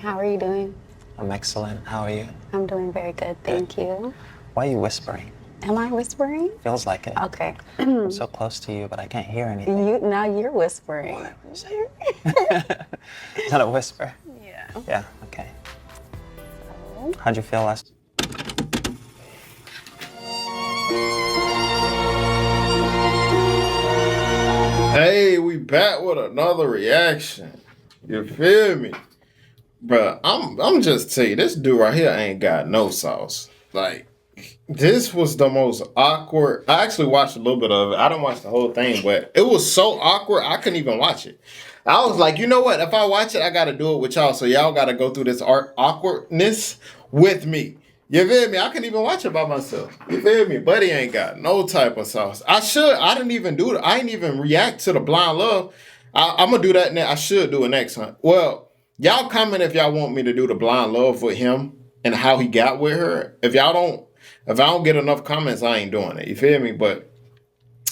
How are you doing? I'm excellent. How are you? I'm doing very good, thank you. Why are you whispering? Am I whispering? Feels like it. Okay. I'm so close to you, but I can't hear anything. Now you're whispering. What are you saying? Is that a whisper? Yeah. Yeah, okay. How'd you feel last? Hey, we back with another reaction. You feel me? Bruh, I'm just tell you, this dude right here ain't got no sauce. Like, this was the most awkward. I actually watched a little bit of it. I don't watch the whole thing, but it was so awkward I couldn't even watch it. I was like, you know what? If I watch it, I gotta do it with y'all. So y'all gotta go through this awkwardness with me. You feel me? I couldn't even watch it by myself. You feel me? Buddy ain't got no type of sauce. I didn't even do it. I didn't even react to the blind love. I'm gonna do that next. I should do it next time. Well, y'all comment if y'all want me to do the blind love with him and how he got with her. If I don't get enough comments, I ain't doing it. You feel me? But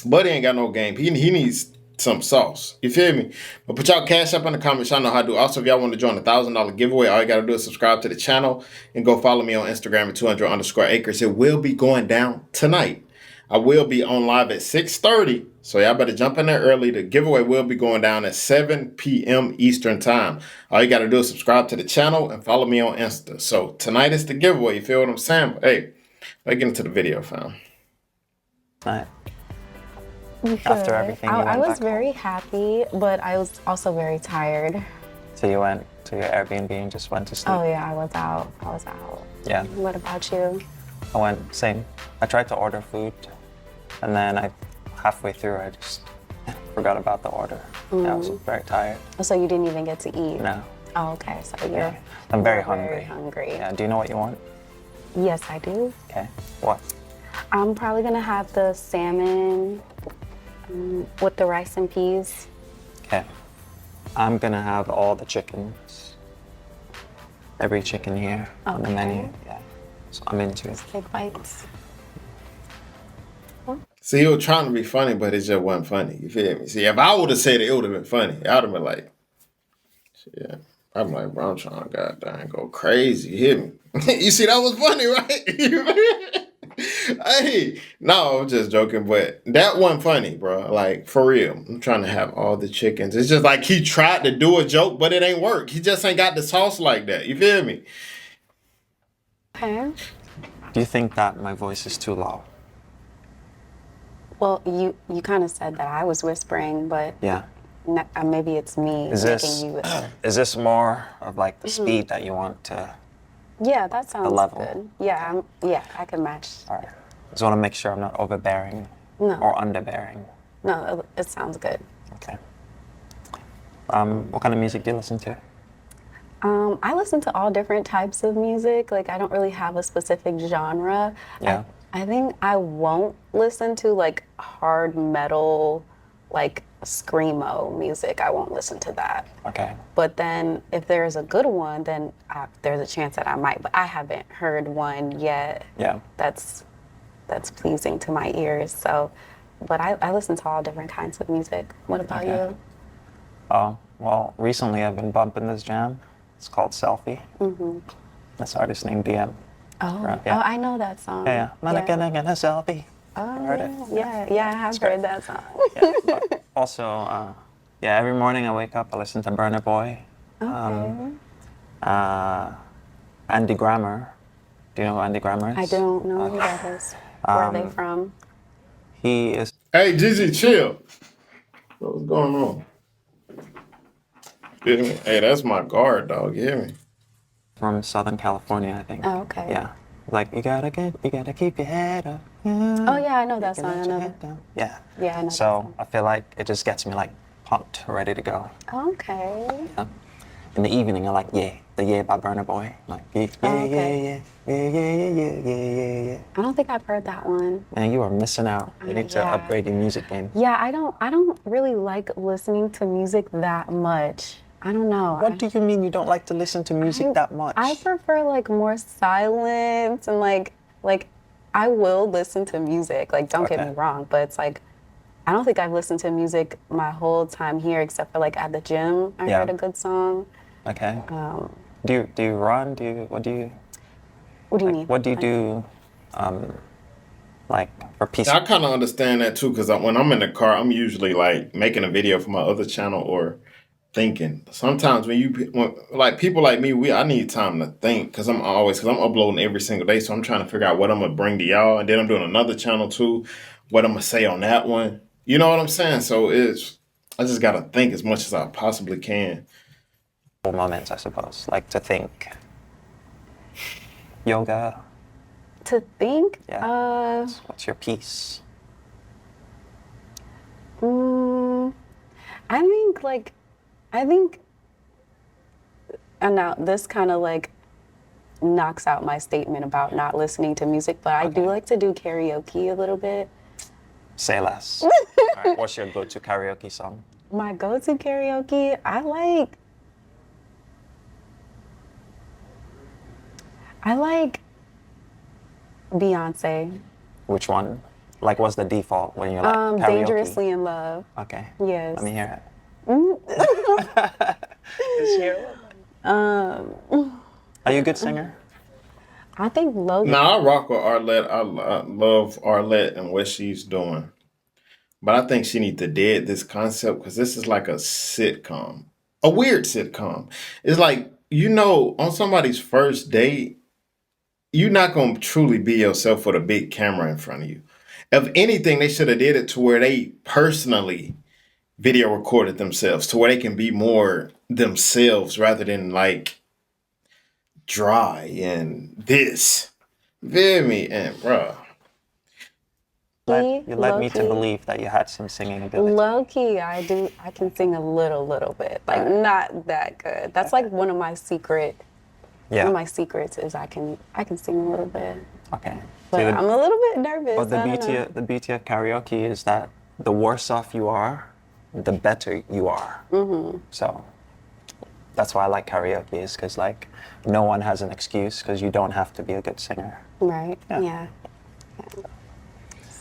Buddy ain't got no game. He needs some sauce. You feel me? But put y'all cash up in the comments. Y'all know how to do. Also, if y'all want to join the $1,000 giveaway, all you got to do is subscribe to the channel and go follow me on Instagram at 200_acres. It will be going down tonight. I will be on live at 6:30. So y'all better jump in there early. The giveaway will be going down at 7 p.m. Eastern time. All you got to do is subscribe to the channel and follow me on Insta. So tonight is the giveaway. You feel what I'm saying? But hey, let's get into the video, fam. Night. Good. After everything, you I went was back very home. happy, but I was also very tired. So you went to your Airbnb and just went to sleep? Oh yeah, I was out. Yeah. What about you? I went, same. I tried to order food, and then halfway through, I just forgot about the order. I was very tired. So you didn't even get to eat? No. Oh, okay. So you're Yeah. I'm very you're hungry. Very hungry. Yeah. Do you know what you want? Yes, I do. Okay. What? I'm probably gonna have the salmon with the rice and peas. Okay. I'm gonna have all the chickens. Every chicken here on the menu. Yeah. So I'm into it. Big bites. See, he was trying to be funny, but it just wasn't funny. You feel me? See, if I would have said it, it would have been funny. I would have been like, yeah. I'm like, bro, I'm trying to goddamn go crazy. You hear me? You see, that was funny, right? Hey, no, I'm just joking, but that wasn't funny, bro. Like, for real. I'm trying to have all the chickens. It's just like he tried to do a joke, but it ain't work. He just ain't got the sauce like that. You feel me? Okay. Do you think that my voice is too low? Well, you kind of said that I was whispering, but Yeah. maybe it's me Is making you whisper. this more of like the speed that you want to? Yeah, that sounds level. good. Yeah, I can match. All right. Just want to make sure I'm not overbearing No. or underbearing. No, it sounds good. Okay. What kind of music do you listen to? I listen to all different types of music. Like, I don't really have a specific genre. Yeah. I think I won't listen to like hard metal, like screamo music. I won't listen to that. Okay. But then if there's a good one, then there's a chance that I might. But I haven't heard one yet. Yeah. That's pleasing to my ears. So, but I listen to all different kinds of music. What about you? Well, recently I've been bumping this jam. It's called Selfie. Mm-hmm. This artist named DM. Oh, Yeah. oh, I know that song. Yeah. Man, Yeah. I get a selfie. Oh, Heard it? yeah, I have heard that song. Yeah. But also, every morning I wake up, I listen to Burna Boy. Okay. Andy Grammer. Do you know who Andy Grammer is? I don't know who that is. Where are they from? He is Hey, Gigi, chill. What's going on? You hear me? Hey, that's my guard, dog. You hear me? from Southern California, I think. Oh, okay. Yeah. Like, you gotta keep your head up. Oh, yeah, I know that song. I know that. Yeah. Yeah, I know that So song. I feel like it just gets me like pumped, ready to go. Okay. Yeah. In the evening, I like the Yeah by Burna Boy. Like yeah, Okay. yeah. I don't think I've heard that one. Man, you are missing out. You need to Yeah. upgrade your music game. Yeah, I don't really like listening to music that much. I don't know. What do you mean you don't like to listen to music that much? I prefer like more silence and like I will listen to music. Like, don't get Okay. me wrong, but it's like I don't think I've listened to music my whole time here except for like at the gym. I Yeah. heard a good song. Okay. Do you run? What do you mean? What do you do, um, like for peace? I kind of understand that too, because when I'm in the car, I'm usually like making a video for my other channel or thinking. Sometimes when like people like me, I need time to think because I'm uploading every single day, so I'm trying to figure out what I'm gonna bring to y'all, and then I'm doing another channel too, what I'm gonna say on that one. You know what I'm saying? So I just gotta think as much as I possibly can. Moments, I suppose, like to think. Yoga, To think? yeah. What's your peace? Mm, I think I think, and now this kind of like knocks out my statement about not listening to music, but I do Okay. like to do karaoke a little bit. Say less. All right, what's your go-to karaoke song? My go-to karaoke, I like Beyonce. Which one? Like, what's the default when you're like karaoke? Dangerously in Love. Okay. Yes. Let me hear it. Mm. Let's hear it. Are you a good singer? I think Logan. Now I rock with Arlette. I love Arlette and what she's doing, but I think she needs to dead this concept because this is like a sitcom, a weird sitcom. It's like on somebody's first date, you're not gonna truly be yourself with a big camera in front of you. If anything, they should have did it to where they personally video recorded themselves to where they can be more themselves rather than like dry and this. Feel me? And bruh. You led me to Low-key. believe that you had some singing ability. Low key, I can sing a little bit. Like not that good. That's like one of my Yeah. secrets is I can sing a little bit. Okay. But See, I'm a little bit nervous. But I don't know. the beauty of karaoke is that the worse off you are, the better you are. Mm-hmm. So that's why I like karaoke, is because like no one has an excuse because you don't have to be a good singer. Right. Yeah. Yeah.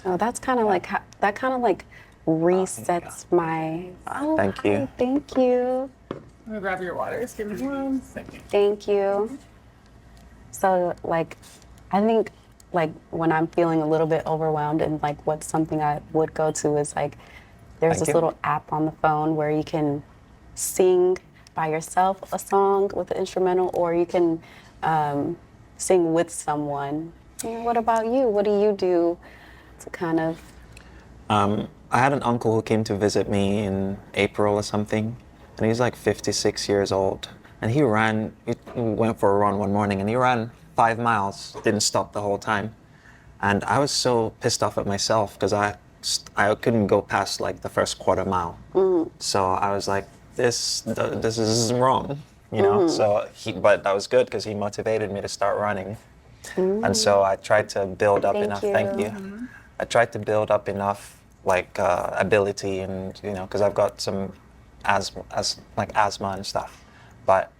So that's kind of like that kind of like resets my. Oh, Thank you. hi, thank you. I'm gonna grab your water. Just give me 1 second. Thank you. So like, I think like when I'm feeling a little bit overwhelmed and like what's something I would go to is like, there's Thank this you. little app on the phone where you can sing by yourself a song with an instrumental, or you can sing with someone. Yeah, what about you? What do you do to kind of? I had an uncle who came to visit me in April or something, and he's like 56 years old. And he went for a run one morning, and he ran 5 miles, didn't stop the whole time. And I was so pissed off at myself because I couldn't go past like the first quarter mile. So I was like, this is wrong, you know? So but that was good because he motivated me to start running. And so I tried to build up Thank enough, you. thank you. I tried to build up enough like ability and, because I've got some asthma and stuff. But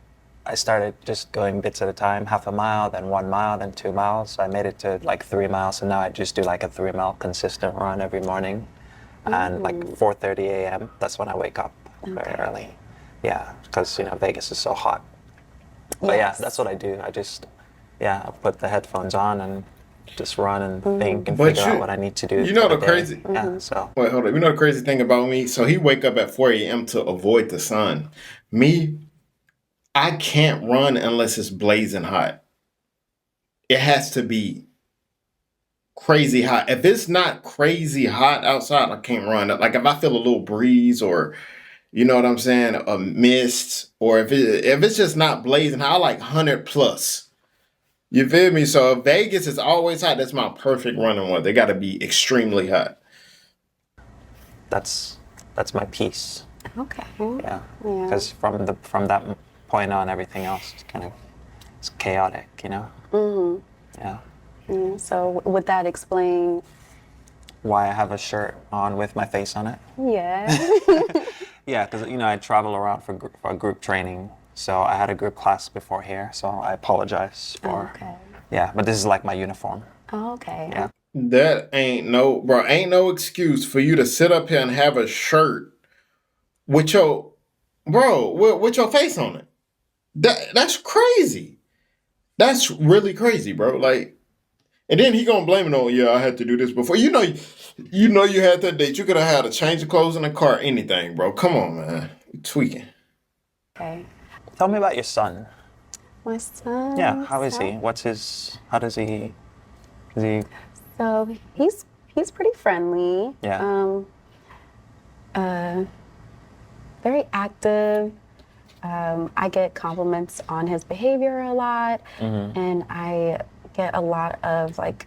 I started just going bits at a time, half a mile, then 1 mile, then 2 miles. So I made it to like 3 miles, and now I just do like a 3 mile consistent run every morning. And like 4:30 a.m., that's when I wake up very early. Yeah, because Vegas is so hot. But yeah, Yes. that's what I do. I put the headphones on and just run and think and But figure out what I need to do. you know for the day. crazy- Yeah, so Wait, hold up. You know the crazy thing about me? So he wake up at 4 a.m. to avoid the sun. Me, I can't run unless it's blazing hot. It has to be crazy hot. If it's not crazy hot outside, I can't run. Like if I feel a little breeze or you know what I'm saying, a mist, or if it's just not blazing hot, I like 100 plus. You feel me? So if Vegas is always hot, that's my perfect running one. They got to be extremely hot. that's my piece. Okay. Yeah, Yeah. because from that point on, everything else is kind of it's chaotic. Yeah. Yeah, so would that explain? Why I have a shirt on with my face on it? Yeah. Yeah, because I travel around for group training, so I had a group class before here, so I apologize for. Okay. Yeah, but this is like my uniform. Oh, okay. Yeah. That ain't no excuse for you to sit up here and have a shirt with your face on it. That's crazy. That's really crazy, bro. Like, and then he gonna blame it on, yeah, I had to do this before. You had that date. You could have had a change of clothes in the car, anything, bro. Come on, man. You tweaking. Okay. Tell me about your son. My son. Yeah, how is he? Is he, So he's pretty friendly. yeah. Very active. I get compliments on his behavior a lot, and I get a lot of like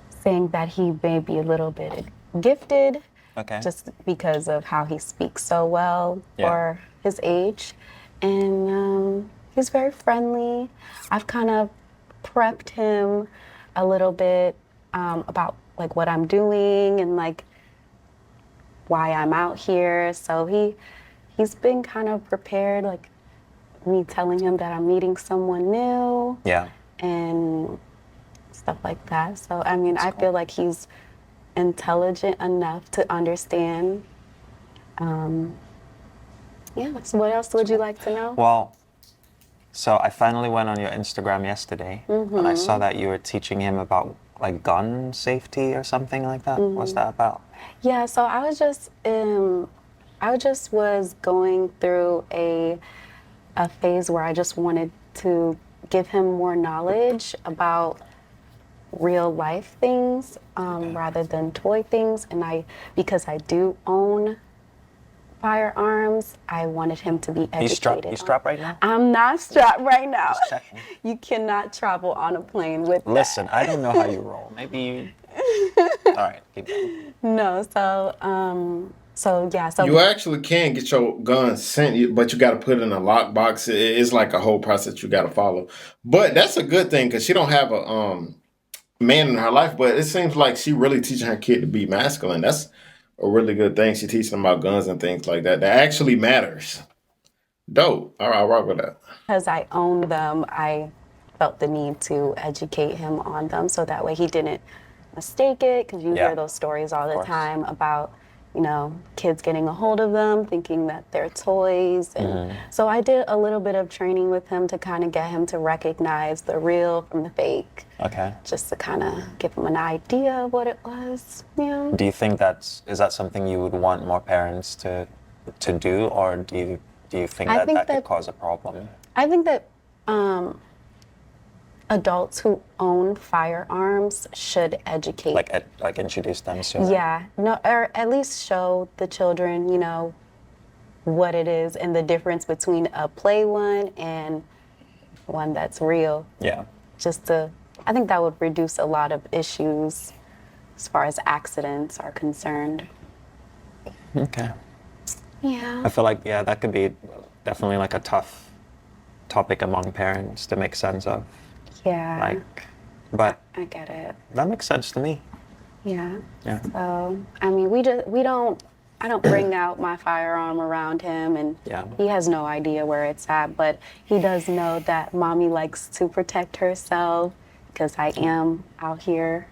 saying that he may be a little bit gifted, Okay. just because of how he speaks so well Yeah. for his age, and he's very friendly. I've kind of prepped him a little bit about like what I'm doing and like why I'm out here. So he's been kind of prepared, like me telling him that I'm meeting someone new Yeah. and stuff like that. So I mean, I feel like he's intelligent enough to understand. Yeah. So what else would you like to know? Well, so I finally went on your Instagram yesterday, and I saw that you were teaching him about like gun safety or something like that. What's that about? Yeah. So I just was going through a phase where I just wanted to give him more knowledge about real life things rather than toy things, and because I do own firearms, I wanted him to be educated. You strapped right now? I'm not strapped right now. Just checking. You cannot travel on a plane with that. Listen, I don't know how you roll. Maybe you. All right, keep going. No, so yeah, so You actually can get your gun sent, but you got to put it in a lockbox. It's like a whole process you got to follow. But that's a good thing because she don't have a man in her life. But it seems like she really teaching her kid to be masculine. That's a really good thing. She teaching them about guns and things like that. That actually matters. Dope. All right, I'll rock with that. because I own them, I felt the need to educate him on them so that way he didn't mistake it, because you Yeah. hear those stories all the course. time about, kids getting a hold of them thinking that they're toys. And so I did a little bit of training with him to kind of get him to recognize the real from the fake, Okay. just to kind of give him an idea of what it was. Yeah. Do you think is that something you would want more parents to do, or do you think I that think that could that- cause a problem? I think that adults who own firearms should educate. Like introduce them to. Yeah, no, or at least show the children, what it is and the difference between a play one and one that's real. Yeah. I think that would reduce a lot of issues as far as accidents are concerned. Okay. Yeah. I feel like that could be definitely like a tough topic among parents to make sense of. Yeah. But I get it. that makes sense to me. Yeah. Yeah. So, I mean, I don't bring out my firearm around him, and Yeah. he has no idea where it's at, but he does know that mommy likes to protect herself because I am out here,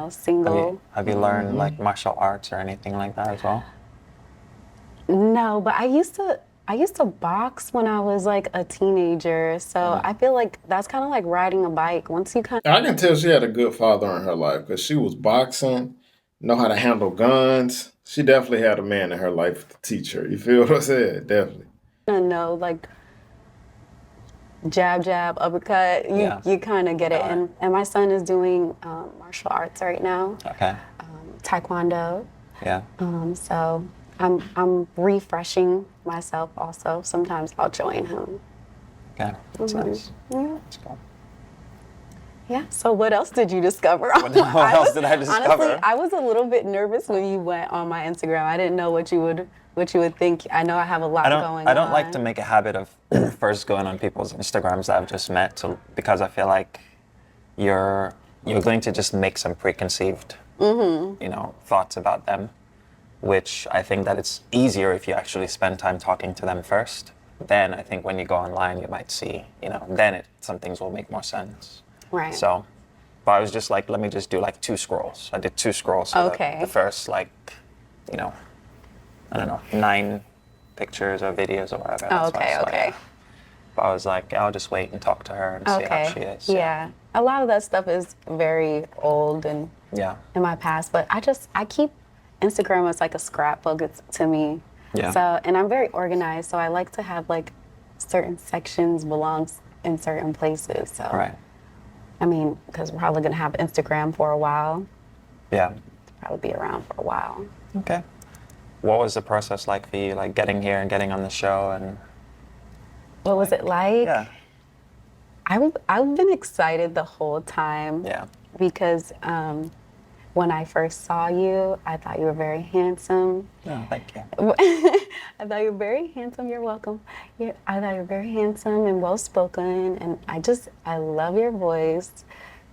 single. Have you learned like martial arts or anything like that as well? No, but I used to box when I was like a teenager, so I feel like that's kind of like riding a bike. Once you kind of I can tell she had a good father in her life because she was boxing, know how to handle guns. She definitely had a man in her life to teach her. You feel what I said? Definitely. know, like jab, jab, uppercut, you kind of get it. And my son is doing martial arts right now, Okay. taekwondo. Yeah. So I'm refreshing myself also. Sometimes I'll join him. Okay. That's nice. Yeah. That's cool. Yeah. So what else did you discover? What else did I discover? Honestly, I was a little bit nervous when you went on my Instagram. I didn't know what you would think. I know I have a lot going on. I don't like to make a habit of first going on people's Instagrams that I've just met because I feel like you're going to just make some preconceived thoughts about them, which I think that it's easier if you actually spend time talking to them first. Then I think when you go online, you might see, then some things will make more sense. Right. So, but I was just like, let me just do like 2 scrolls. I did 2 scrolls. So Okay. the first I don't know, 9 pictures or videos or whatever. Oh, That's why I saw okay. it. But I was like, I'll just wait and talk to her and see how she is. Yeah. A lot of that stuff is very old and Yeah. in my past, but I keep Instagram as like a scrapbook to me. Yeah. So, and I'm very organized, so I like to have like certain sections belongs in certain places. So, Right. I mean, because we're probably gonna have Instagram for a while. Yeah. Probably be around for a while. Okay. What was the process like for you, like getting here and getting on the show and? What was it like? Yeah. I've been excited the whole time. Yeah. Because when I first saw you, I thought you were very handsome. No, thank you. I thought you were very handsome. You're welcome. I thought you were very handsome and well spoken, and I love your voice.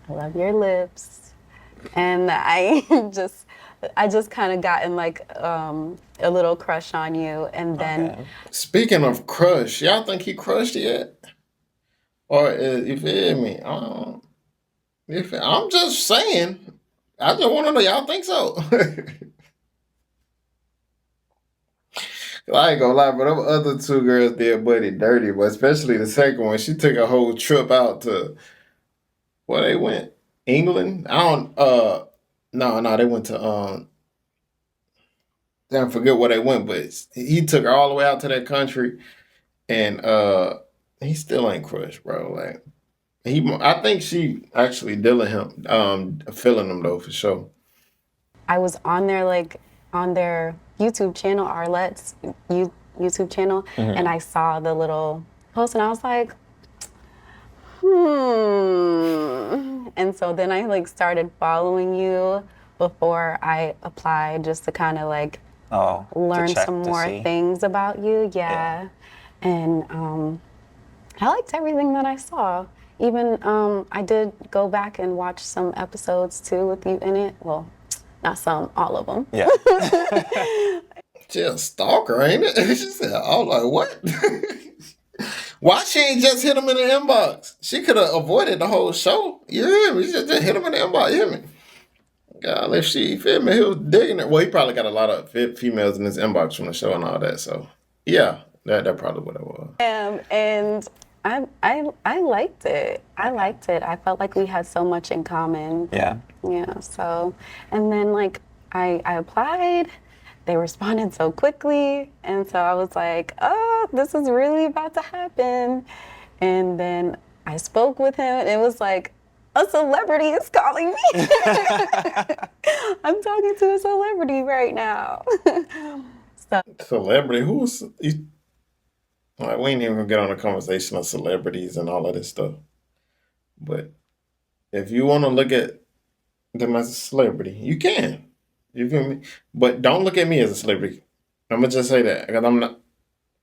I love your lips, and I just kind of gotten like a little crush on you, and then. Okay. Speaking of crush, y'all think he crushed yet? Or you feel me? I'm just saying. I just want to know y'all think so. I ain't gonna lie, but them other two girls did Buddy dirty, but especially the second one. She took a whole trip out to where they went. England? I don't no, they went to I forget where they went, but he took her all the way out to that country and he still ain't crushed, bro. Like I think she actually dealing him, feeling him though for sure. I was on their YouTube channel, Arlette's YouTube channel, and I saw the little post, and I was like, And so then I like started following you before I applied, just to kind of like learn some more things about you. Yeah. And I liked everything that I saw. Even I did go back and watch some episodes too with you in it. Well, not some, all of them. Yeah. She a stalker, ain't it? She said, I was like, what? Why she ain't just hit him in the inbox? She could have avoided the whole show. You hear me? She just hit him in the inbox. You hear me? God, if she, feel me, he was digging it. Well, he probably got a lot of females in his inbox from the show and all that. So, yeah, that probably what it was. And I liked it. I liked it. I felt like we had so much in common. Yeah. Yeah. So, and then like I applied. They responded so quickly, and so I was like, oh, this is really about to happen. And then I spoke with him, and it was like, a celebrity is calling me. I'm talking to a celebrity right now. So, celebrity? Who's... Like, we ain't even gonna get on a conversation of celebrities and all of this stuff. But if you want to look at them as a celebrity, you can. You feel me? But don't look at me as a celebrity. I'm gonna just say that because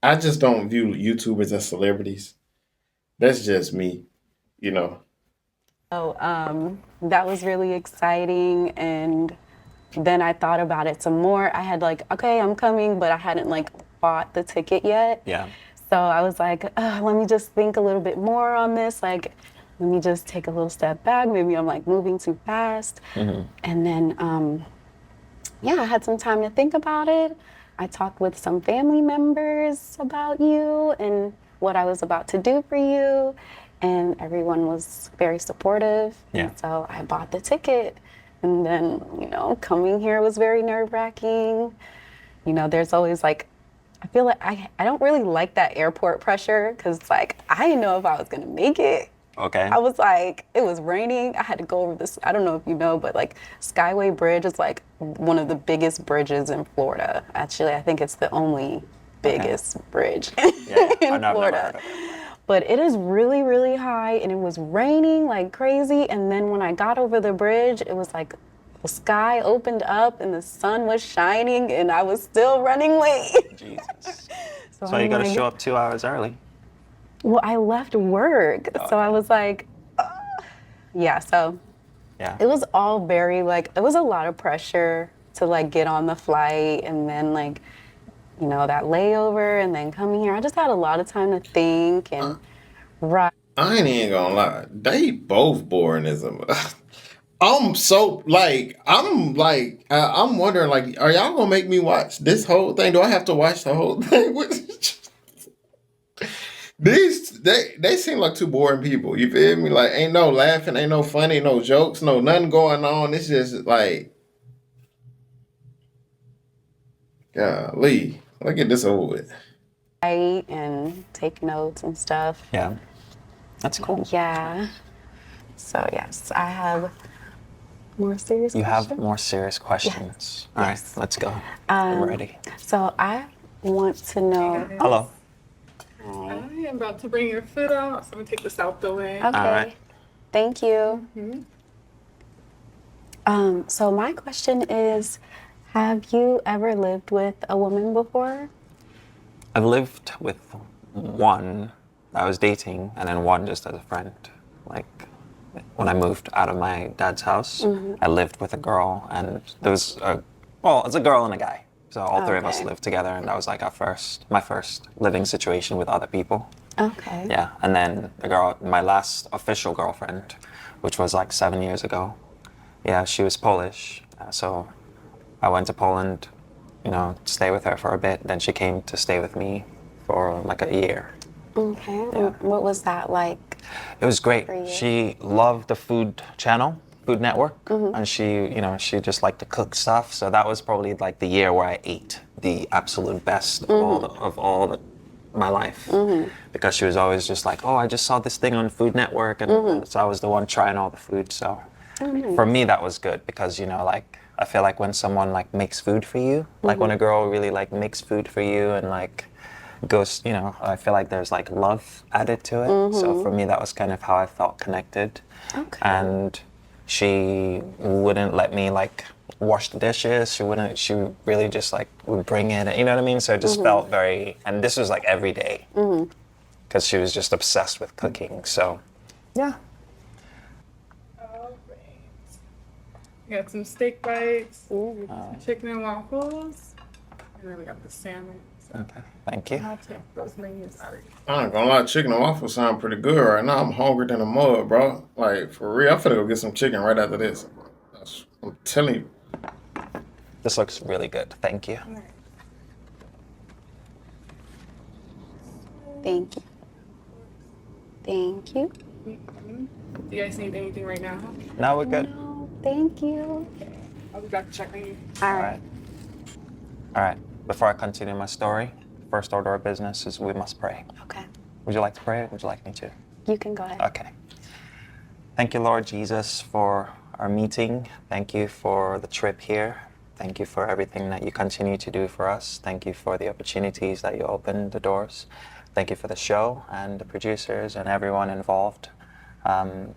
I just don't view YouTubers as celebrities. That's just me, you know. So that was really exciting, and then I thought about it some more. I had like, okay, I'm coming, but I hadn't like bought the ticket yet. Yeah. So I was like, let me just think a little bit more on this. Like, let me just take a little step back. Maybe I'm like moving too fast. And then, yeah, I had some time to think about it. I talked with some family members about you and what I was about to do for you. And everyone was very supportive. Yeah. And so I bought the ticket. And then, you know, coming here was very nerve-wracking. You know, there's always like, I feel like I don't really like that airport pressure because it's like, I didn't know if I was going to make it. Okay. I was like, it was raining. I had to go over this, I don't know if you know, but like Skyway Bridge is like one of the biggest bridges in Florida. Actually, I think it's the only biggest bridge in Florida. But it is really, really high, and it was raining like crazy. And then when I got over the bridge, it was like the sky opened up and the sun was shining, and I was still running late. Jesus. So you got to show up 2 hours early. Well, I left work, so I was like, yeah. So it was all very like, it was a lot of pressure to like get on the flight, and then like, you know, that layover, and then coming here. I just had a lot of time to think and I ain't even gonna lie. They both boring as a... I'm wondering, like, are y'all gonna make me watch this whole thing? Do I have to watch the whole thing? They seem like two boring people. You feel me? Like, ain't no laughing, ain't no funny, no jokes, no nothing going on. It's just like, golly, look at this over with. Write and take notes and stuff. Yeah, that's cool. Yeah. So yes, I have more serious You questions. have more serious questions. All right, Yes. let's go. I'm ready. So I want to know. Hello. Hi. I am about to bring your food out, so I'm gonna take this out the way. Okay. right. Thank you. So my question is, have you ever lived with a woman before? I've lived with one I was dating, and then one just as a friend. Like when I moved out of my dad's house, I lived with a girl, and there was it's a girl and a guy. So all three of us Okay. lived together, and that was like my first living situation with other people. Okay. Yeah, and then the girl, my last official girlfriend, which was like 7 years ago. Yeah, she was Polish, so I went to Poland, to stay with her for a bit. Then she came to stay with me for like a year. Okay. Yeah. What was that like? It was great. For you? She loved the Food Channel, Food Network, and she just liked to cook stuff. So that was probably like the year where I ate the absolute best of all my life, because she was always just like, oh, I just saw this thing on Food Network, and so I was the one trying all the food. So for me, that was good because like I feel like when someone like makes food for you, like when a girl really like makes food for you and like goes, I feel like there's like love added to it. So for me, that was kind of how I felt connected. Okay. And she wouldn't let me like wash the dishes. She really just like would bring it, you know what I mean? So it just felt very, and this was like every day because she was just obsessed with cooking. So yeah. All right. We got some steak bites, some chicken and waffles, and then we got the salmon. So Okay, thank you. I'll take those menus out. I ain't gonna lie, chicken and waffles sound pretty good right now. I'm hungry than a mug, bro. Like, for real, I'm finna go get some chicken right after this. I'm telling you. This looks really good. Thank you. All right. Thank you. Thank you. Do you guys need anything right now? Now we're good. No, thank you. I'll be back to check on you. All All right. right. All right. Before I continue my story, first order of business is we must pray. Okay. Would you like to pray or would you like me to? You can go ahead. Okay. Thank you, Lord Jesus, for our meeting. Thank you for the trip here. Thank you for everything that you continue to do for us. Thank you for the opportunities that you open the doors. Thank you for the show and the producers and everyone involved. I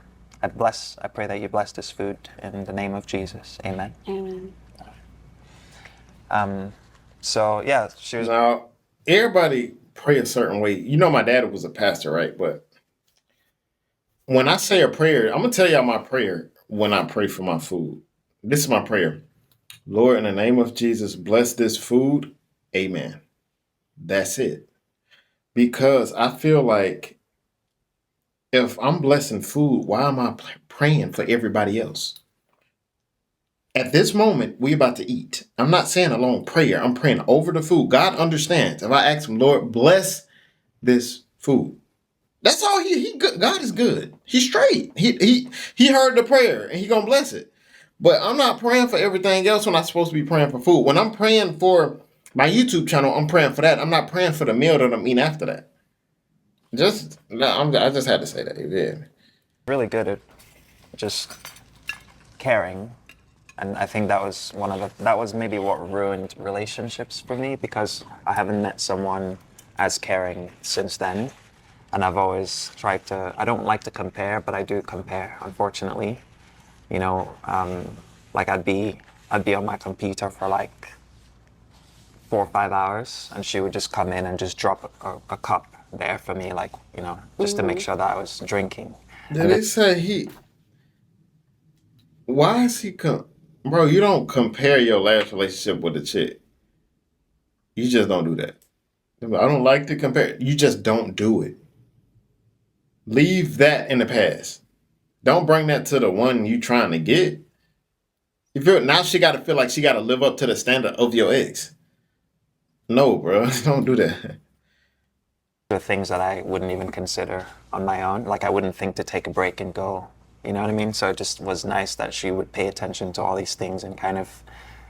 pray that you bless this food in the name of Jesus. Amen. Amen. So yeah, she was. Now, everybody pray a certain way. You know, my dad was a pastor, right? But when I say a prayer, I'm gonna tell y'all my prayer when I pray for my food. This is my prayer. Lord, in the name of Jesus, bless this food. Amen. That's it. Because I feel like if I'm blessing food, why am I praying for everybody else? At this moment, we about to eat. I'm not saying a long prayer. I'm praying over the food. God understands. If I ask him, Lord, bless this food. That's all he good. God is good. He's straight. He heard the prayer and he gonna bless it. But I'm not praying for everything else when I'm supposed to be praying for food. When I'm praying for my YouTube channel, I'm praying for that. I'm not praying for the meal that I'm eating after that. I just had to say that. Yeah. Really good at just caring, and I think that was maybe what ruined relationships for me, because I haven't met someone as caring since then, and I've always tried to. I don't like to compare, but I do compare, unfortunately. Like I'd be on my computer for like 4 or 5 hours, and she would just come in and just drop a cup there for me, like, just to make sure that I was drinking. Did they say why is he bro, you don't compare your last relationship with a chick. You just don't do that. I don't like to compare. You just don't do it. Leave that in the past. Don't bring that to the one you trying to get. You feel now she got to feel like she got to live up to the standard of your ex. No, bro, don't do that. The things that I wouldn't even consider on my own. Like I wouldn't think to take a break and go. You know what I mean? So it just was nice that she would pay attention to all these things and kind of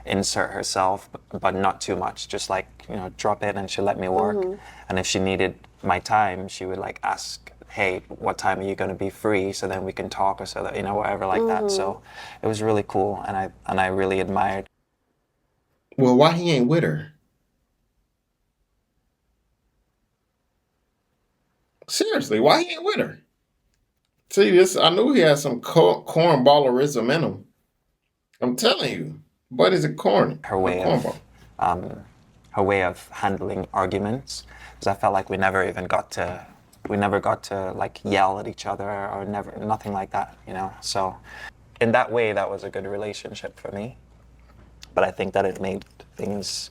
insert herself, but not too much. Just like, drop it and she'd let me work. And if she needed my time, she would like ask, hey, what time are you going to be free? So then we can talk or so that, whatever like that. So it was really cool. And I really admired. Well, why he ain't with her? Seriously, why he ain't with her? See, this I knew he had some cornballerism in him. I'm telling you, but is it corny? Her way of handling arguments, because I felt like we never got to like yell at each other or nothing like that, So in that way, that was a good relationship for me. But I think that it made things,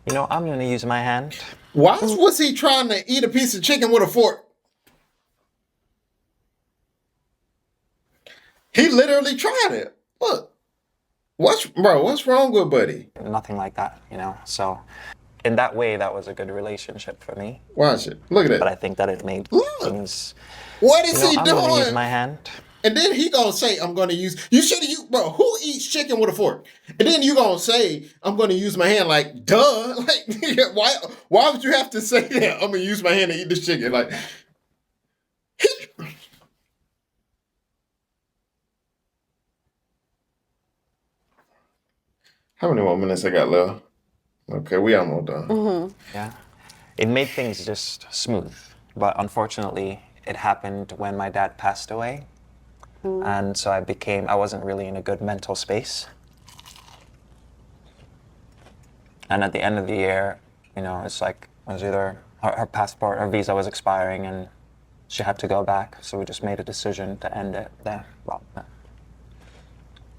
I'm going to use my hand. Why was he trying to eat a piece of chicken with a fork? He literally tried it. Look, what's wrong with Buddy? Nothing like that, So in that way, that was a good relationship for me. Watch it. Look at that. But I think that it made things. What is he I'm doing? going to use my hand. And then he gonna say, I'm gonna use, you should have used, bro, who eats chicken with a fork? And then you gonna say, I'm gonna use my hand, like, duh. Like, why would you have to say that? I'm gonna use my hand to eat this chicken. Like, how many more minutes I got left? Okay, we almost done. Yeah. It made things just smooth. But unfortunately, it happened when my dad passed away. And so I wasn't really in a good mental space. And at the end of the year, it's like, it was either her passport, her visa was expiring and she had to go back. So we just made a decision to end it there. Well,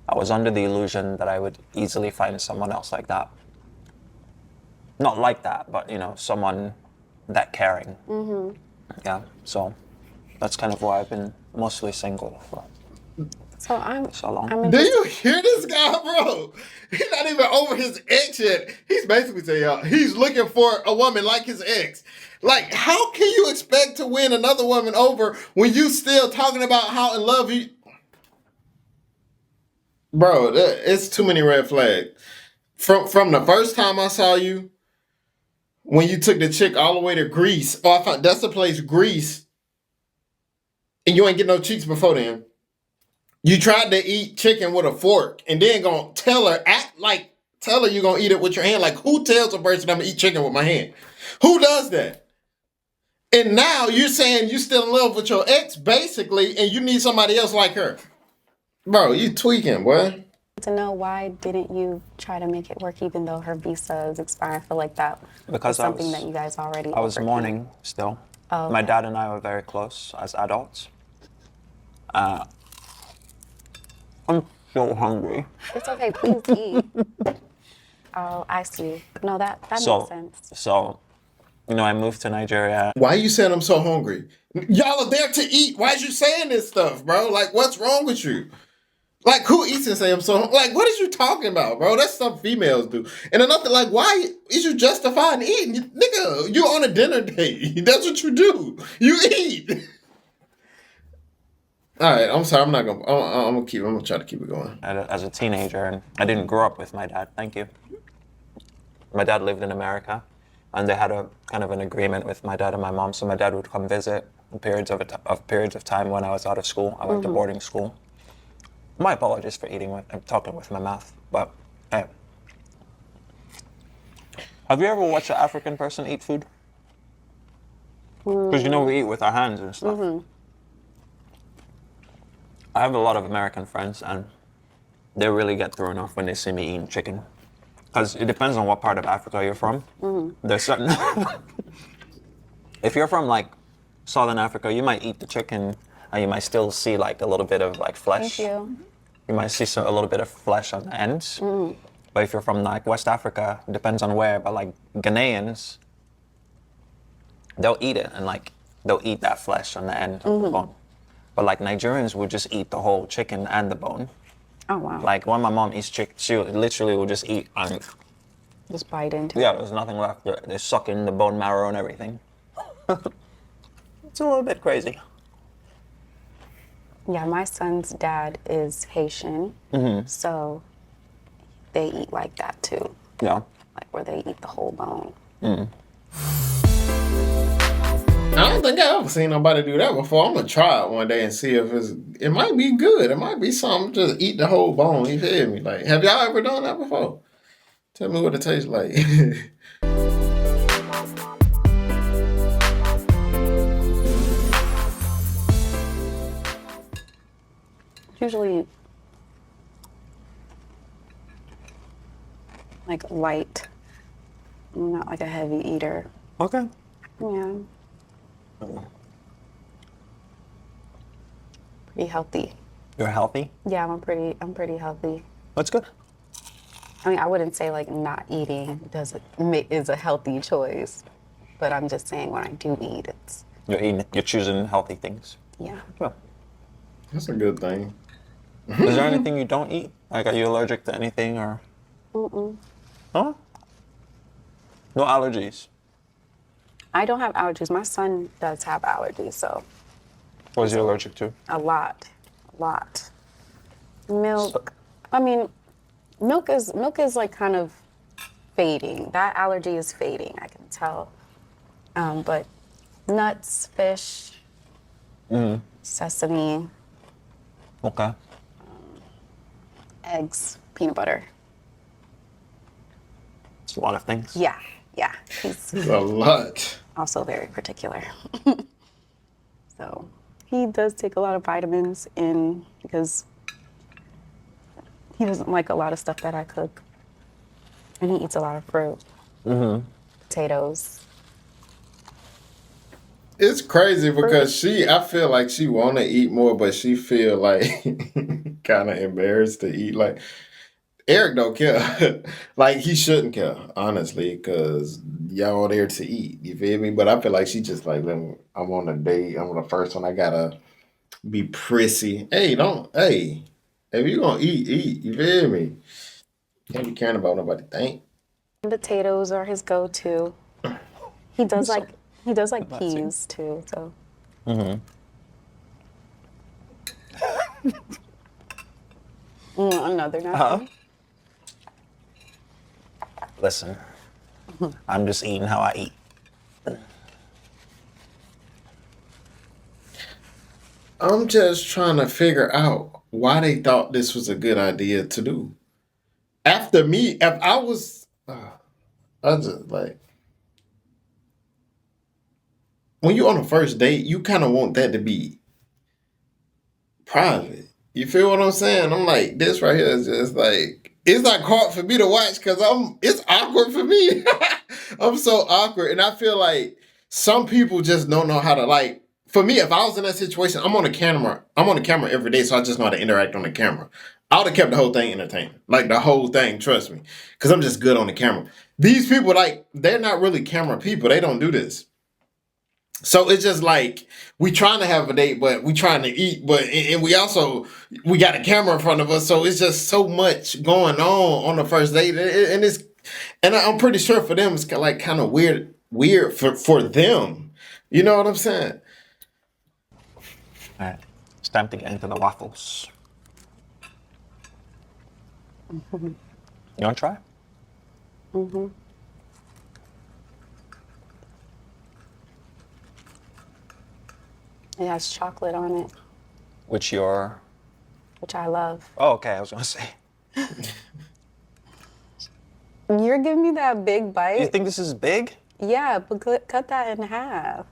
I was under the illusion that I would easily find someone else like that. Not like that, but, someone that caring. Yeah, so that's kind of why I've been mostly single for so long. Do you hear this guy, bro? He's not even over his ex yet. He's basically saying, y'all, he's looking for a woman like his ex. Like, how can you expect to win another woman over when you still talking about how in love you... Bro, it's too many red flags. From the first time I saw you, when you took the chick all the way to Greece, I thought that's the place, Greece, and you ain't get no cheeks before then. You tried to eat chicken with a fork and then gonna tell her you're gonna eat it with your hand. Like, who tells a person I'm gonna eat chicken with my hand? Who does that? And now you're saying you still in love with your ex, basically, and you need somebody else like her. Bro, you tweaking, boy. To know why didn't you try to make it work even though her visa is expired? I feel like that was something that you guys already I was overcame. mourning still. Oh, okay. My dad and I were very close as adults. I'm so hungry. It's okay, please eat. Oh, I see. No, that makes sense. So, I moved to Nigeria. Why you saying I'm so hungry? Y'all are there to eat. Why is you saying this stuff, bro? Like, what's wrong with you? Like, who eats and say I'm so hungry? Like, what is you talking about, bro? That's stuff females do. And another, like, why is you justifying eating? Nigga, you on a dinner date. That's what you do. You eat. All right, I'm sorry. I'm gonna try to keep it going. As a teenager, and I didn't grow up with my dad. Thank you. My dad lived in America, and they had a kind of an agreement with my dad and my mom. So my dad would come visit in periods of time when I was out of school. I went to boarding school. My apologies for talking with my mouth, but hey. Have you ever watched an African person eat food? Because we eat with our hands and stuff. I have a lot of American friends, and they really get thrown off when they see me eating chicken. Because it depends on what part of Africa you're from. There's certain... If you're from, like, Southern Africa, you might eat the chicken, and you might still see, like, a little bit of, like, flesh. Thank you. You might see a little bit of flesh on the ends. But if you're from, like, West Africa, it depends on where, but, like, Ghanaians, they'll eat it, and, like, they'll eat that flesh on the end of the bone. But like Nigerians would just eat the whole chicken and the bone. Oh wow. Like when my mom eats chicken, she literally will just eat and Just bite into yeah, it. there's nothing left. They suck in the bone marrow and everything. It's a little bit crazy. Yeah, my son's dad is Haitian, so they eat like that too, Yeah. like where they eat the whole bone. I don't think I ever seen nobody do that before. I'm gonna try it one day and see if it might be good. It might be something, just eat the whole bone. You feel me? Like, have y'all ever done that before? Tell me what it tastes like. Usually, like light. I'm not like a heavy eater. Okay. Yeah. Pretty healthy. You're healthy? Yeah, I'm pretty healthy. That's good. I mean, I wouldn't say like not eating is a healthy choice, but I'm just saying when I do eat, it's You're choosing healthy things. yeah. Well, That's a good thing. is there anything you don't eat? Like, are you allergic to anything or? Huh? No allergies. I don't have allergies. My son does have allergies, so What is you allergic to? a lot. Milk. I mean, milk is like kind of fading. That allergy is fading, I can tell. But nuts, fish, sesame, Okay. eggs, peanut butter. It's a lot of things. Yeah. He's It's a lot. also very particular. So he does take a lot of vitamins in because he doesn't like a lot of stuff that I cook. And he eats a lot of fruit, potatoes. It's crazy because I feel like she want to eat more, but she feel like kind of embarrassed to eat. Like, Eric don't care. Like, he shouldn't care, honestly, because y'all there to eat. You feel me? But I feel like she just like, I'm on a date. I'm on the first one. I gotta be prissy. Hey, if you gonna eat. You feel me? Can't be caring about nobody think. Potatoes are his go-to. He does like That's it. peas too. So another napkin. Listen, I'm just eating how I eat. I'm just trying to figure out why they thought this was a good idea to do. After me, if I was, I just like, when you're on a first date, you kind of want that to be private. You feel what I'm saying? I'm like, this right here is just like, it's like hard for me to watch because it's awkward for me. I'm so awkward. And I feel like some people just don't know how to like, for me, if I was in that situation, I'm on the camera every day, so I just know how to interact on the camera. I would have kept the whole thing entertaining. Like the whole thing, trust me. Because I'm just good on the camera. These people, like, they're not really camera people. They don't do this. So it's just like we trying to have a date, but we trying to eat, but and we got a camera in front of us, so it's just so much going on the first date, and I'm pretty sure for them it's like kind of weird for them. You know what I'm saying? All right, it's time to get into the waffles. You want to try? It has chocolate on it, Which your? which I love. Oh, okay. I was gonna say. You're giving me that big You bite? think this is big? Yeah, but cut that in half.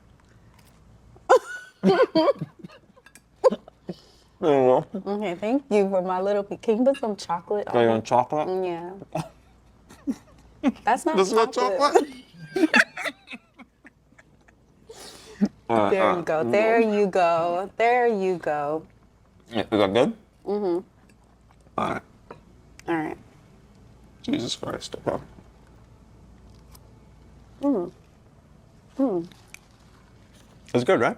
No. Okay, thank you for my little piece. Can you put some chocolate Oh, you on want chocolate? it? Yeah. That's not That's not chocolate. There you go. There you go. There you go. Yeah, is that good? All right. All right. Jesus Christ. Okay. It's good, right?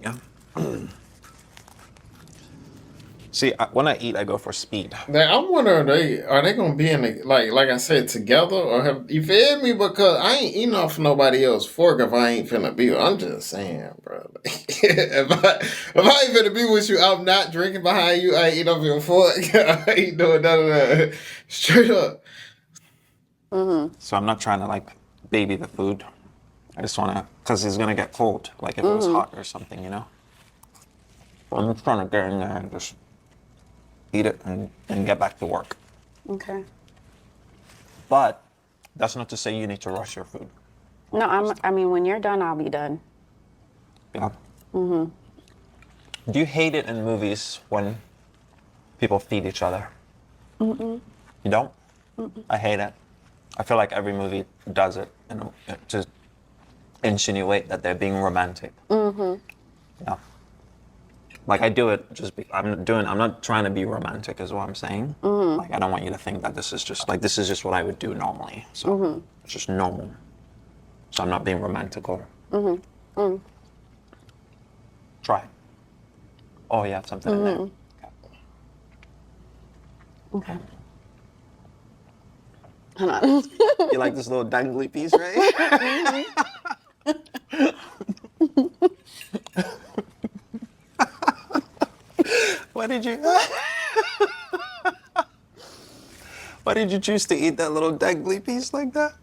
Yeah. See, when I eat, I go for speed. Now, I'm wondering, are they gonna be in the, like I said, together, or have you feel me? Because I ain't eating off nobody else's fork if I ain't finna be. I'm just saying, bro. If I ain't finna be with you, I'm not drinking behind you. I ain't eating off your fork. I ain't doing none of that. Straight up. So I'm not trying to like baby the food. I just want to, because it's gonna get cold. Like if it was hot or something, you know. So I'm just trying to get in there and just eat it and get back to work. Okay. But that's not to say you need to rush your food. No, I mean, when you're done, I'll be done. Yeah. Do you hate it in movies when people feed each other? You don't? I hate it. I feel like every movie does it, you know, to insinuate that they're being romantic. Yeah. Like I do it I'm not trying to be romantic is what I'm saying. Like I don't want you to think that this is just what I would do normally. So it's just normal. So I'm not being romantical. Try. Oh, you have something in there. Okay. Hold on. You like this little dangly piece, right? Why did you choose to eat that little dangly piece like that?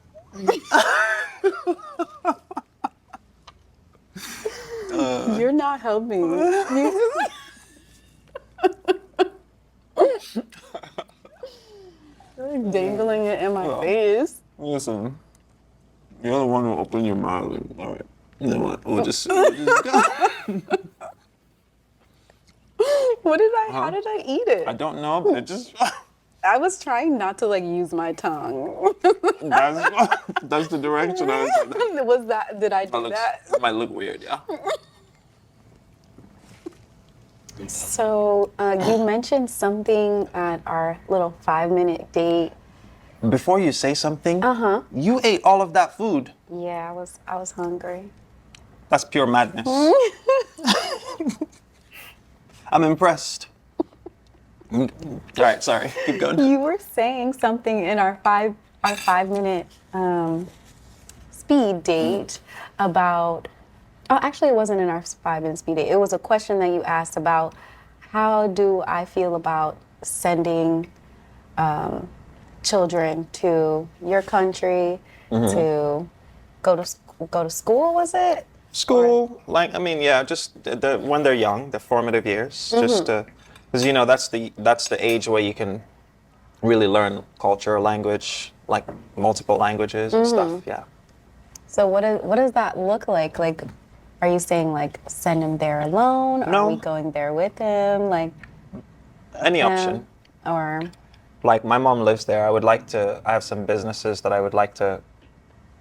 You're not helping. You're dangling it in my face. Listen, you're the one who opened your mouth. All right. You know what? We'll just go. How did I eat it? I don't know, but it just... I was trying not to like use my tongue. That's the direction I was in. Did I do that? It might look weird, yeah. So you mentioned something at our little 5-minute date. Before you say something, you ate all of that food. Yeah, I was hungry. That's pure madness. I'm impressed. All right, sorry. Keep going. You were saying something in our 5-minute speed date about. Oh, actually, it wasn't in our 5-minute speed date. It was a question that you asked about how do I feel about sending children to your country to go to school. Was it? School, just when they're young, the formative years, just because that's the age where you can really learn culture, language, like multiple languages and stuff. Yeah. So what does that look like? Like, are you saying like send him there alone? No. Are we going there with him? Like any option. Or like my mom lives there. I have some businesses that I would like to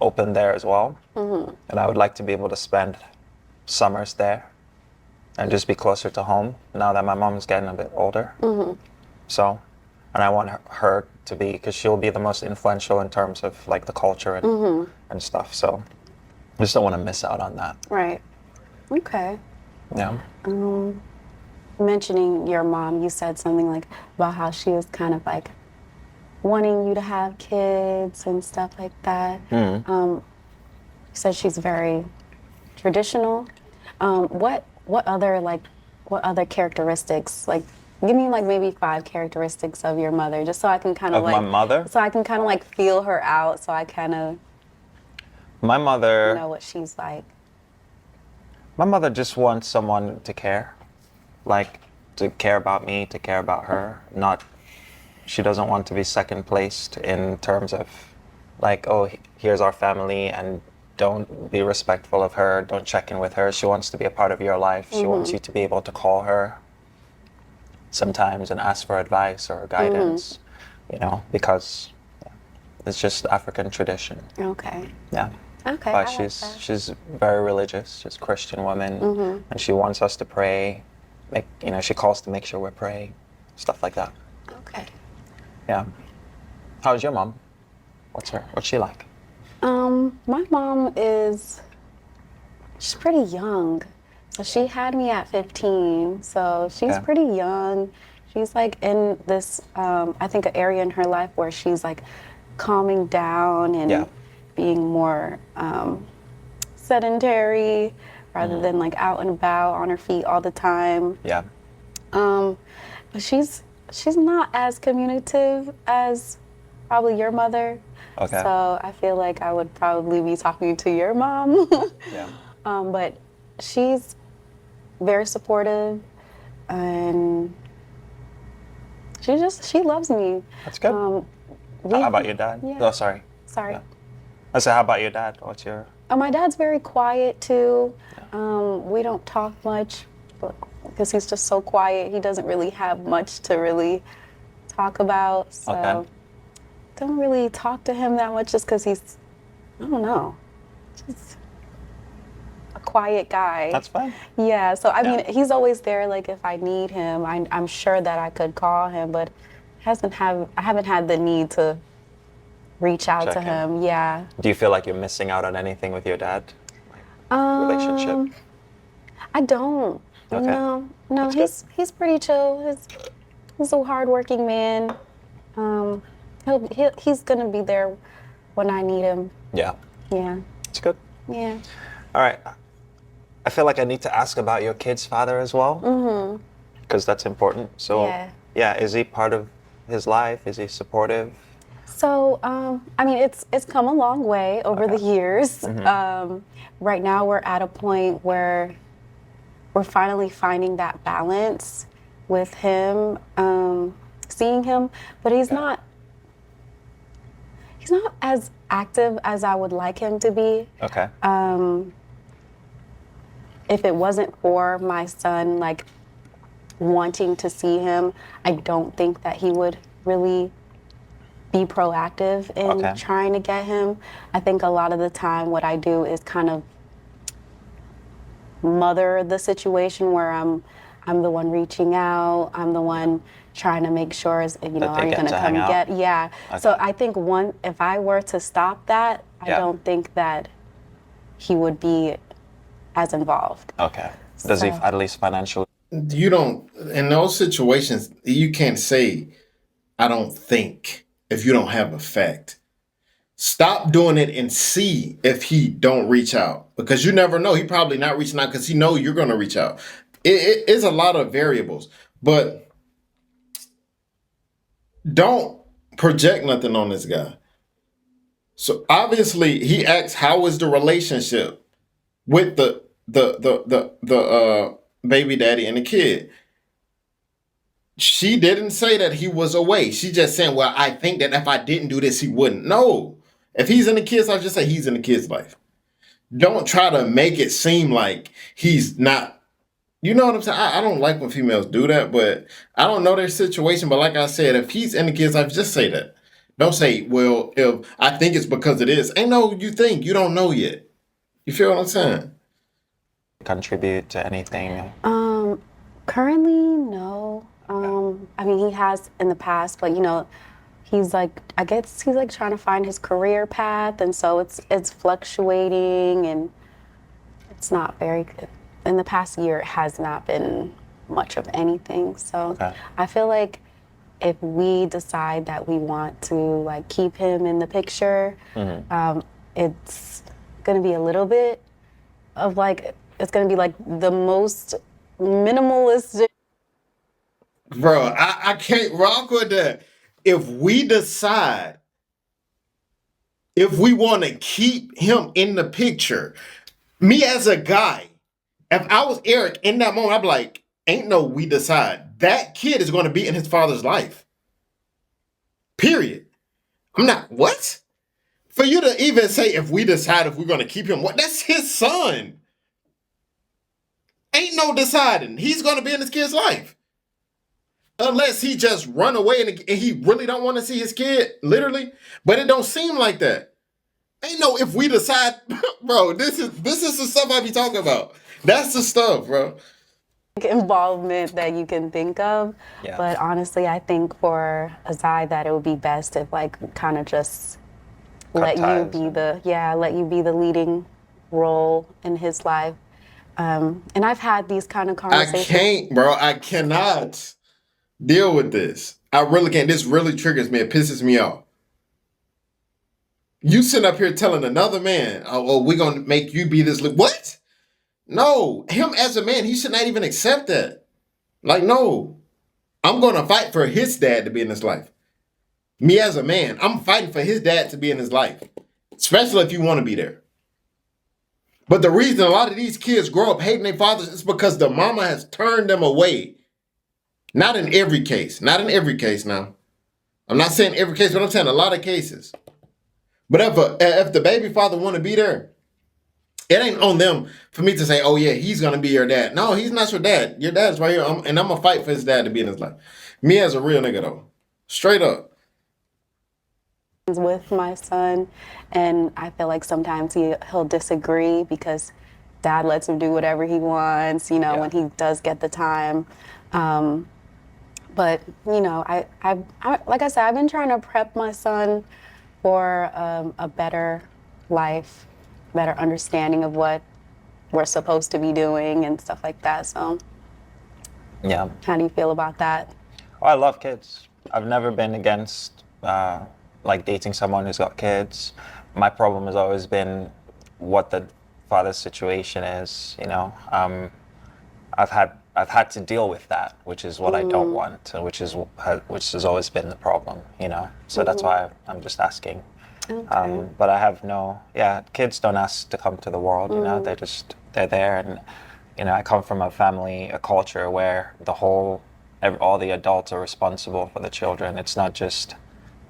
open there as well. And I would like to be able to spend summers there and just be closer to home now that my mom's getting a bit older. So, and I want her to be, because she'll be the most influential in terms of like the culture and stuff. So I just don't want to miss out on that. right. Okay. Yeah. Mentioning your mom, you said something like about how she was kind of like wanting you to have kids and stuff like that. You said she's very traditional. What other characteristics, like give me like maybe 5 characteristics of your mother, just so I can kind of Of my mother? so I can kind of like feel her out, so I kind of My mother. know what she's like. My mother just wants someone to care, like to care about me, to care about her. She doesn't want to be second placed in terms of like, oh, here's our family and don't be respectful of her, don't check in with her. She wants to be a part of your life. She wants you to be able to call her sometimes and ask for advice or guidance, because it's just African tradition. Okay. Yeah. Okay. But I like that. she's very religious. She's a Christian woman, and she wants us to pray. She calls to make sure we're praying, stuff like that. Okay. Yeah. How's your mom? What's she like? My mom she's pretty young. So she had me at 15. So she's Yeah. pretty young. She's like in this, I think, an area in her life where she's like calming down and Yeah. being more sedentary rather than like out and about on her feet all the time. Yeah. But she's not as communicative as probably your mother. Okay. So I feel like I would probably be talking to your mom. Yeah. But she's very supportive and she loves me. That's good. How about your dad? Yeah. Oh, sorry. Sorry. Yeah. I said, how about your dad? What's your... My dad's very quiet too. We don't talk much because he's just so quiet. He doesn't really have much to really talk about. So Okay. don't really talk to him that much just because he's, I don't know, just a quiet guy. That's fine. Yeah, so I Yeah. mean, he's always there. Like if I need him, I'm sure that I could call him, but I haven't had the need to reach out to Check in. him. Yeah. Do you feel like you're missing out on anything with your dad? Relationship? I don't. Okay. No, That's he's pretty chill. He's a hardworking man. He's gonna be there when I need him. Yeah. Yeah. It's good. Yeah. All right. I feel like I need to ask about your kid's father as well. Mm-hmm. Because that's important. So, Yeah. is he part of his life? Is he supportive? So, I mean, it's come a long way over the years. Right now, we're at a point where we're finally finding that balance with him, seeing him, but he's not as active as I would like him to be. Okay. If it wasn't for my son, like, wanting to see him, I don't think that he would really be proactive in Okay. trying to get him. I think a lot of the time what I do is kind of mother the situation where I'm the one reaching out, I'm the one trying to make sure, are you they going get to to come hang out? get? Yeah. So I think if I were to stop that, I Yeah. don't think that he would be as involved. Okay. Does he So- at least financially? You don't, in those situations, you can't say, I don't think, if you don't have a fact. Stop doing it and see if he don't reach out, because you never know. He probably not reaching out because he know you're going to reach out. It is a lot of variables, but don't project nothing on this guy. So obviously he asks, how is the relationship with the baby daddy and the kid? She didn't say that he was away. She just saying, well, I think that if I didn't do this, he wouldn't. No. If he's in the kid's life, just say he's in the kid's life. Don't try to make it seem like he's not. You know what I'm saying? I don't like when females do that, but I don't know their situation. But like I said, if he's in the kid's life, just say that. Don't say, well, if I think it's because it is. Ain't no you think. You don't know yet. You feel what I'm saying? Contribute to anything? Currently, no. I mean, he has in the past, but he's like, I guess he's like trying to find his career path, and so it's fluctuating, and it's not very good. In the past year, it has not been much of anything. So Okay. I feel like if we decide that we want to like keep him in the picture, it's gonna be a little bit of like, it's gonna be like the most minimalistic. Bro, I can't rock with that. If we decide, if we want to keep him in the picture, me as a guy, if I was Eric in that moment, I'd be like, ain't no we decide. That kid is going to be in his father's life. Period. I'm not, what? For you to even say if we decide if we're going to keep him, what? That's his son. Ain't no deciding. He's going to be in this kid's life. Unless he just run away and he really don't want to see his kid, literally. But it don't seem like that. Ain't no if we decide, bro, this is the stuff I be talking about. That's the stuff, bro. Involvement that you can think of. Yeah. But honestly, I think for Azai that it would be best if like kind of just let you be the leading role in his life. And I've had these kind of I conversations. can't, bro. I cannot. Deal with this. I really can't. This really triggers me. It pisses me off. You sitting up here telling another man, oh, we're going to make you be this. What? No. Him as a man, he should not even accept that. Like, no. I'm going to fight for his dad to be in his life. Me as a man, I'm fighting for his dad to be in his life. Especially if you want to be there. But the reason a lot of these kids grow up hating their fathers is because the mama has turned them away. Not in every case. Not in every case now. I'm not saying every case, but I'm saying a lot of cases. But if the baby father want to be there, it ain't on them for me to say, oh yeah, he's going to be your dad. No, he's not your dad. Your dad's right here. And I'm going to fight for his dad to be in his life. Me as a real nigga though. Straight up. With my son, and I feel like sometimes he'll disagree because dad lets him do whatever he wants, you know, when he does get the time. But, you know, I like I said, I've been trying to prep my son for a better life, better understanding of what we're supposed to be doing and stuff like that. So, Yeah. how do you feel about that? Oh, I love kids. I've never been against like dating someone who's got kids. My problem has always been what the father's situation is. You know, I've had to deal with that, which is what I don't want, and which has always been the problem. You know, so that's why I'm just asking. Okay. But I have kids don't ask to come to the world. You know, they're there, and you know, I come from a culture where all the adults are responsible for the children. It's not just.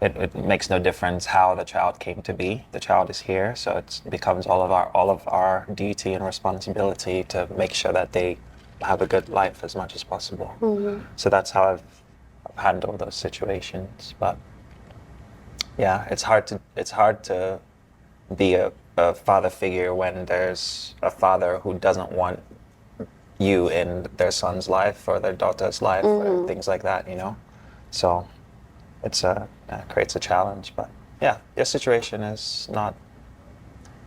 It makes no difference how the child came to be. The child is here, so it becomes all of our duty and responsibility to make sure that they have a good life as much as possible. So that's how I've handled those situations. But yeah, it's hard to be a father figure when there's a father who doesn't want you in their son's life or their daughter's life or things like that. You know, so. It creates a challenge, but yeah, your situation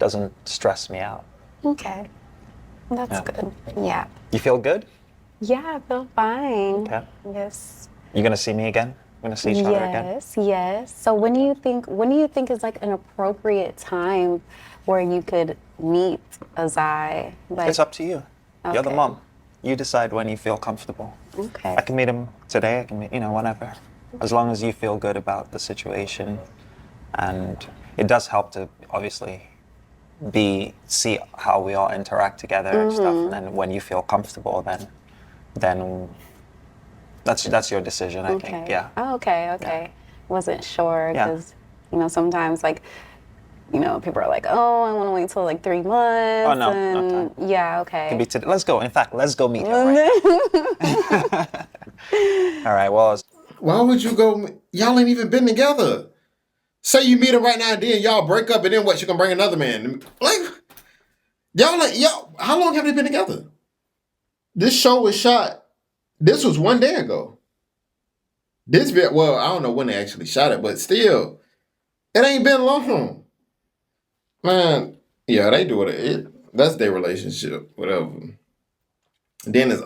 doesn't stress me out. Okay. That's good. Yeah. You feel good? Yeah, I feel fine. Okay. Yes. You gonna see me again? We're gonna see each other again? Yes. So when do you think is like an appropriate time where you could meet Azai? Like, It's up to you. You're the Okay. mom. You decide when you feel comfortable. okay. I can meet him today. I can meet, whenever. As long as you feel good about the situation. And it does help to obviously see how we all interact together and stuff. And then when you feel comfortable, then that's your decision, I think. Yeah. Oh, okay. Wasn't sure Yeah. because sometimes like people are like, oh, I want to wait till like 3 months. Oh, no, and no time. yeah, okay. Can be today. Let's go. In fact, let's go meet him right now. All right. Well, Why would you go? Y'all ain't even been together. Say you meet him right now and then y'all break up and then what? You gonna bring another man? Like, y'all, how long have they been together? This show was shot. This was 1 day ago. Well, I don't know when they actually shot it, but still, it ain't been long. Man, yeah, they do it. That's their relationship, whatever. Then it's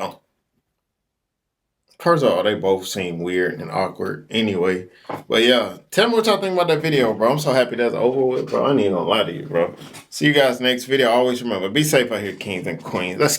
first of all, they both seem weird and awkward anyway. But yeah, tell me what y'all think about that video, bro. I'm so happy that's over with, bro. I ain't even gonna lie to you, bro. See you guys next video. Always remember, be safe out here, kings and queens. Let's